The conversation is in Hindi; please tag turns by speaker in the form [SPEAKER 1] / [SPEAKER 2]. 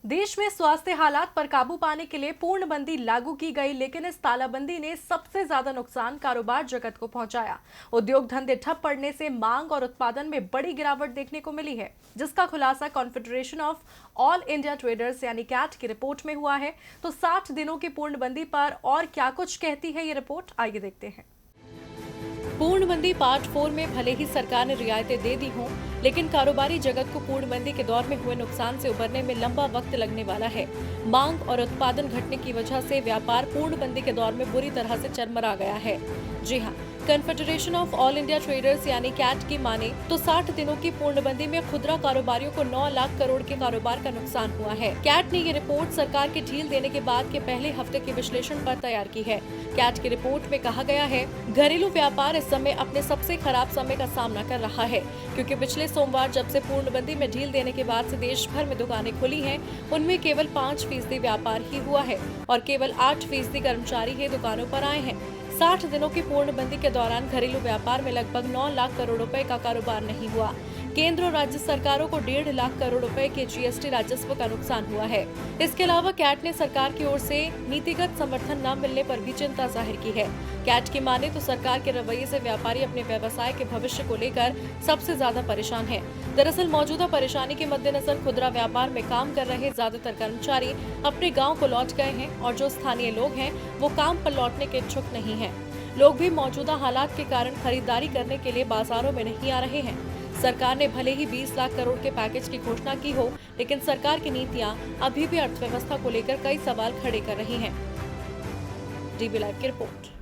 [SPEAKER 1] देश में स्वास्थ्य हालात पर काबू पाने के लिए पूर्णबंदी लागू की गई, लेकिन इस तालाबंदी ने सबसे ज्यादा नुकसान कारोबार जगत को पहुंचाया। उद्योग धंधे ठप पड़ने से मांग और उत्पादन में बड़ी गिरावट देखने को मिली है, जिसका खुलासा confederation of all India traders यानी कैट की रिपोर्ट में हुआ है। तो 60 दिनों की पूर्णबंदी पर और क्या कुछ कहती है ये रिपोर्ट, आइए देखते हैं। पूर्णबंदी पार्ट 4 में भले ही सरकार ने रियायतें दे दी हों, लेकिन कारोबारी जगत को पूर्णबंदी के दौर में हुए नुकसान से उबरने में लंबा वक्त लगने वाला है। मांग और उत्पादन घटने की वजह से व्यापार पूर्णबंदी के दौर में बुरी तरह से चरमरा गया है। जी हाँ, confederation of all India traders यानी कैट की माने तो 60 दिनों की पूर्णबंदी में खुदरा कारोबारियों को 9 लाख करोड़ के कारोबार का नुकसान हुआ है। कैट ने ये रिपोर्ट सरकार के ढील देने के बाद के पहले हफ्ते के विश्लेषण पर तैयार की है। कैट की रिपोर्ट में कहा गया है, घरेलू व्यापार इस समय अपने सबसे खराब समय का सामना कर रहा है, क्योंकि पिछले सोमवार जब से पूर्णबंदी में ढील देने के बाद से देश भर में दुकानें खुली हैं, उनमें केवल 5% व्यापार ही हुआ है और केवल 8% कर्मचारी ही दुकानों पर आए हैं। 60 दिनों की पूर्णबंदी के दौरान घरेलू व्यापार में लगभग 9 लाख करोड़ रुपए का कारोबार नहीं हुआ। केंद्र और राज्य सरकारों को 1.5 लाख करोड़ रुपए के जीएसटी राजस्व का नुकसान हुआ है। इसके अलावा कैट ने सरकार की ओर से नीतिगत समर्थन न मिलने पर भी चिंता जाहिर की है। कैट की माने तो सरकार के रवैये से व्यापारी अपने व्यवसाय के भविष्य को लेकर सबसे ज्यादा परेशान है। दरअसल मौजूदा परेशानी के मद्देनजर खुदरा व्यापार में काम कर रहे ज्यादातर कर्मचारी अपने गाँव को लौट गए हैं और जो स्थानीय लोग हैं वो काम पर लौटने के इच्छुक नहीं है। लोग भी मौजूदा हालात के कारण खरीदारी करने के लिए बाजारों में नहीं आ रहे हैं। सरकार ने भले ही 20 लाख करोड़ के पैकेज की घोषणा की हो, लेकिन सरकार की नीतियां अभी भी अर्थव्यवस्था को लेकर कई सवाल खड़े कर रही हैं। डीबी लाइव की रिपोर्ट।